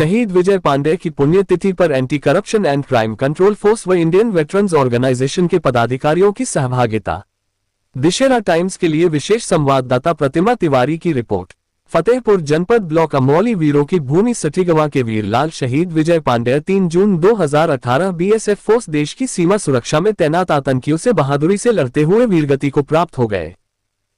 शहीद विजय पांडे की पुण्यतिथि पर anti corruption and crime control force व इंडियन वेटरन्स ऑर्गेनाइजेशन के पदाधिकारियों की सहभागिता। दशहरा टाइम्स के लिए विशेष संवाददाता प्रतिमा तिवारी की रिपोर्ट। फतेहपुर जनपद ब्लॉक अमौली वीरों की भूमि सठीगवा के वीरलाल शहीद विजय पांडे 3 जून 2018 बीएसएफ फोर्स देश की सीमा सुरक्षा में तैनात आतंकियों से बहादुरी से लड़ते हुए वीरगति को प्राप्त हो गए।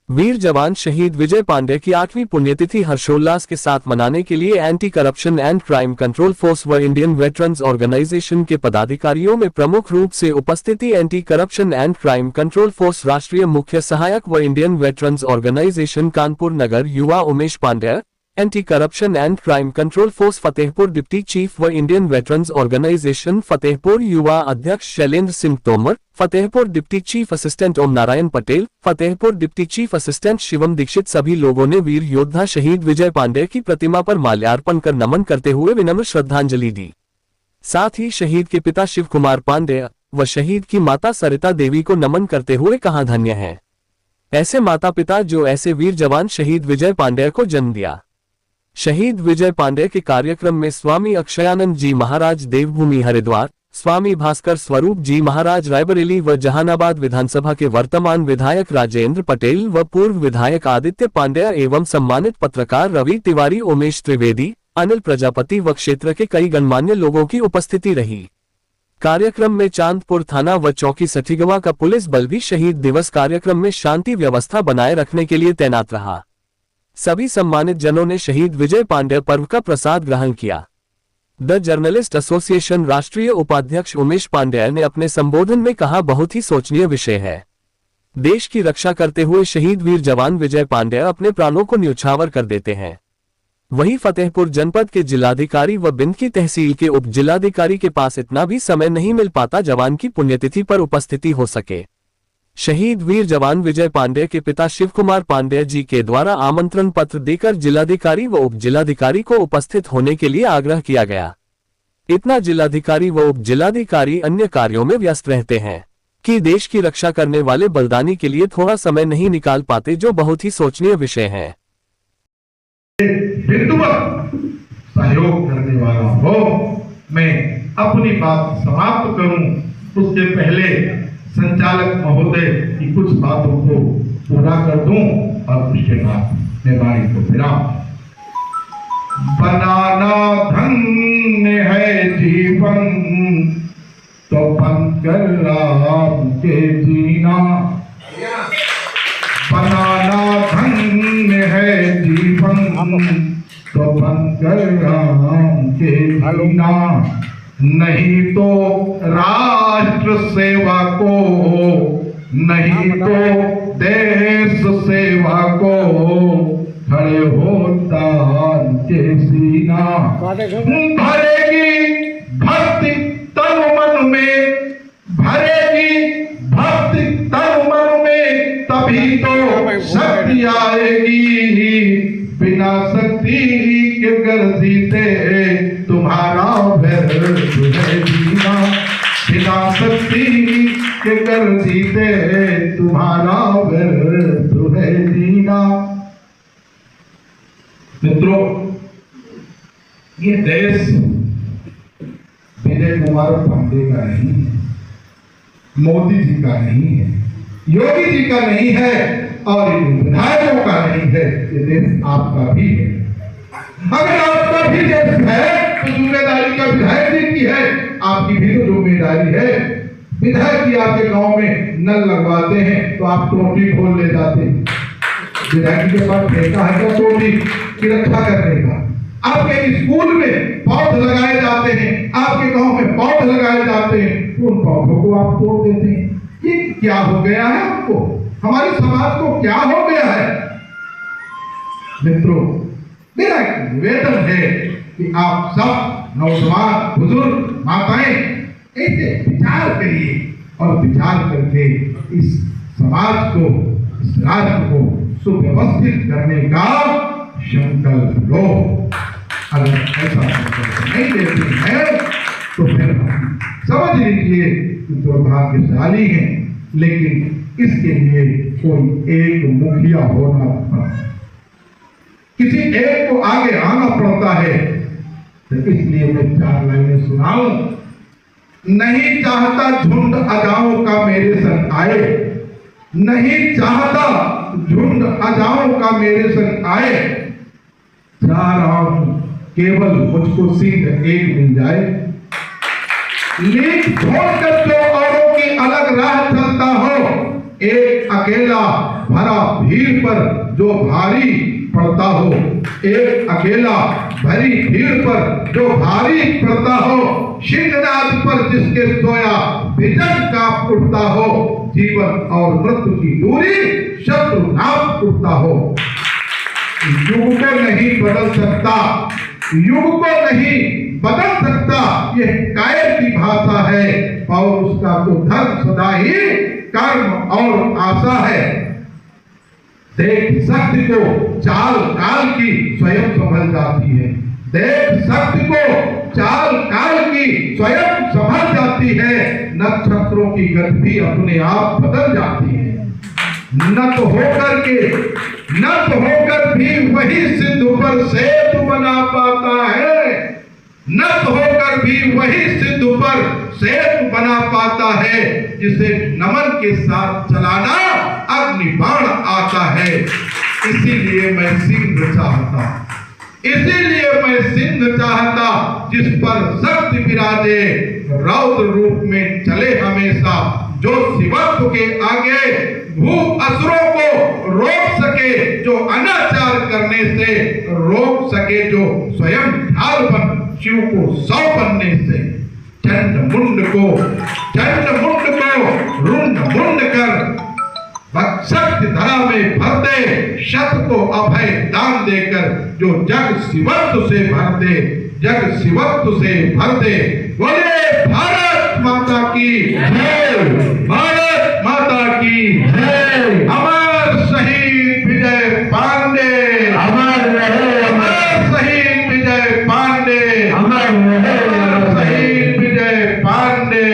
वीर जवान शहीद विजय पांडे की 8वीं पुण्यतिथि हर्षोल्लास के साथ मनाने के लिए anti corruption and crime control force व इंडियन वेटरन्स ऑर्गेनाइजेशन के पदाधिकारियों में प्रमुख रूप से उपस्थिति anti corruption and crime control force राष्ट्रीय मुख्य सहायक व Indian veterans organisation Kanpur Nagar युवा Umesh Pandey, anti corruption and crime control force Fatehpur deputy chief व इंडियन वेटरन्स ऑर्गेनाइजेशन फतेहपुर युवा अध्यक्ष Shailendra Singh Tomar, Fatehpur deputy chief assistant Om Narayan Patel, Fatehpur deputy chief assistant Shivam Dixit सभी लोगों ने वीर योद्धा शहीद विजय पांडे की प्रतिमा पर माल्यार्पण कर नमन करते हुए विनम्र श्रद्धांजलि दी। साथ ही शहीद के पिता शिव कुमार पांडे व शहीद की माता सरिता देवी को नमन करते हुए कहा, धन्य है ऐसे माता पिता जो ऐसे वीर जवान शहीद विजय पांडे को जन्म दिया। शहीद विजय पांडे के कार्यक्रम में स्वामी अक्षयानंद जी महाराज देवभूमि हरिद्वार, स्वामी भास्कर स्वरूप जी महाराज रायबरेली व जहानाबाद विधानसभा के वर्तमान विधायक राजेंद्र पटेल व पूर्व विधायक आदित्य पांड्या एवं सम्मानित पत्रकार रवि तिवारी, उमेश त्रिवेदी, अनिल प्रजापति व क्षेत्र के कई गणमान्य लोगों की उपस्थिति रही। कार्यक्रम में चांदपुर थाना व चौकी सठीगवा का पुलिस बल भी शहीद दिवस कार्यक्रम में शांति व्यवस्था बनाए रखने के लिए तैनात रहा। सभी सम्मानित जनों ने शहीद विजय पांडे पर्व का प्रसाद ग्रहण किया। द जर्नलिस्ट एसोसिएशन राष्ट्रीय उपाध्यक्ष उमेश पांडे ने अपने संबोधन में कहा, बहुत ही सोचनीय विषय है। देश की रक्षा करते हुए शहीद वीर जवान विजय पांडे अपने प्राणों को न्यौछावर कर देते हैं। वहीं फतेहपुर जनपद के जिलाधिकारी व बिंद की तहसील के उप जिलाधिकारी के पास इतना भी समय नहीं मिल पाता जवान की पुण्यतिथि पर उपस्थिति हो सके। शहीद वीर जवान विजय पांडे के पिता शिव कुमार पांडे जी के द्वारा आमंत्रण पत्र देकर जिलाधिकारी व उप जिलाधिकारी को उपस्थित होने के लिए आग्रह किया गया। इतना जिलाधिकारी व उप जिलाधिकारी अन्य कार्यों में व्यस्त रहते हैं कि देश की रक्षा करने वाले बलिदानी के लिए थोड़ा समय नहीं निकाल पाते, जो बहुत ही सोचनीय विषय है। सहयोग करने वाला हो, मैं अपनी बात समाप्त करूं उसके पहले संचालक महोदय की कुछ बातों को पूरा कर दूं और उसके बाद मैं वाणी को विराम। बनाना धन्य है जीवन तो बनकर राम के जीना, बनाना धन्य है जीवन तो बनकर राम के जीना, नहीं तो राष्ट्र सेवा को, नहीं तो देश सेवा को खड़े होता के सीना। भरेगी भक्ति तन मन में, भरेगी भक्ति तन मन में, तभी तो शक्ति आएगी। बिना शक्ति के गर्जी से तुम्हारा व्यर्थ है जीना, बिना शक्ति के गर्जी से तुम्हारा व्यर्थ है जीना। मित्रों, ये देश विजय कुमार पांडे का नहीं है, मोदी जी का नहीं है, योगी जी का नहीं है और विधायकों का नहीं है, ये देश आपका भी है। अगर आपका भी देश है तो जिम्मेदारी का विधायक जी की है, आपकी भी तो जिम्मेदारी है। विधायक जी आपके गांव में नल लगवाते हैं तो आप टोपी खोल ले जाते हैं। विधायक के पास ठेका है क्या टोपी की रक्षा करने का? आपके स्कूल में पौध लगाए जाते हैं, आपके गांव में पौध लगाए जाते हैं, उन पौधों को आप तोड़ देते हैं। ये क्या हो गया है आपको? हमारे समाज को क्या हो गया है? मित्रों, मेरा एक निवेदन है कि आप सब नौजवान, बुजुर्ग, माताएं ऐसे विचार करिए और विचार करके इस समाज को, इस राष्ट्र को सुव्यवस्थित करने का संकल्प लो। अगर ऐसा संकल्प नहीं लेते हैं तो फिर समझ लीजिए कि दुर्भाग्यशाली हैं, लेकिन इसके लिए कोई एक मुखिया होना पड़ता है, किसी एक को आगे आना पड़ता है। तो इसलिए मैं 4 लाइनें सुनाऊं। नहीं चाहता झुंड अजाओं का मेरे संग आए, नहीं चाहता झुंड अजाओं का मेरे संग आए, जा रहा हूं केवल मुझको सिंह एक मिल जाए। लीक छोड़कर जो औरों की अलग राह चलता हो, एक अकेला भरा भीड़ पर जो भारी पड़ता हो, एक अकेला भरी भीड़ पर जो भारी पड़ता हो, सिंहनाद पर जिसके सोया विजन कांप उठता हो, जीवन और मृत्यु की दूरी शत्रु नाप उठता हो। युग को नहीं बदल सकता, युग को नहीं बदल सकता, यह कायर की भाषा है, और उसका तो धर्म सदा ही कर्म और आशा है। देख शक्ति को चाल काल की स्वयं संभल जाती है, देख शक्ति को चाल काल की स्वयं संभल जाती है, नक्षत्रों की गति भी अपने आप बदल जाती है। नत होकर भी वही सिंधु पर सेतु बना पाता है, नत होकर भी वही सिंधु पर सेतु बना पाता है, जिसे नमन के साथ चलाना अग्नि बाण आता है। इसीलिए मैं सिंह चाहता, इसीलिए मैं सिंह चाहता, जिस पर शक्ति विराजे, रौद्र रूप में चले हमेशा, जो शिवत्व के आगे भूत असुरों को रोक सके, जो अनाचार करने से रोक सके, जो स्वयं ढाल बन शिव को 100 बनने से, चंड मुंड को रुंड मुंड कर शक्ति धरा में भर दे, शत को अभय दान देकर, जो जग शिवत्व से भर दे, जग शिवत्व से भर दे। बोले भारत माता की जय, भारत माता की जय। अमर शहीद विजय पांडे, अमर रहे, अमर शहीद विजय पांडे, अमर रहे, शहीद विजय पांडे।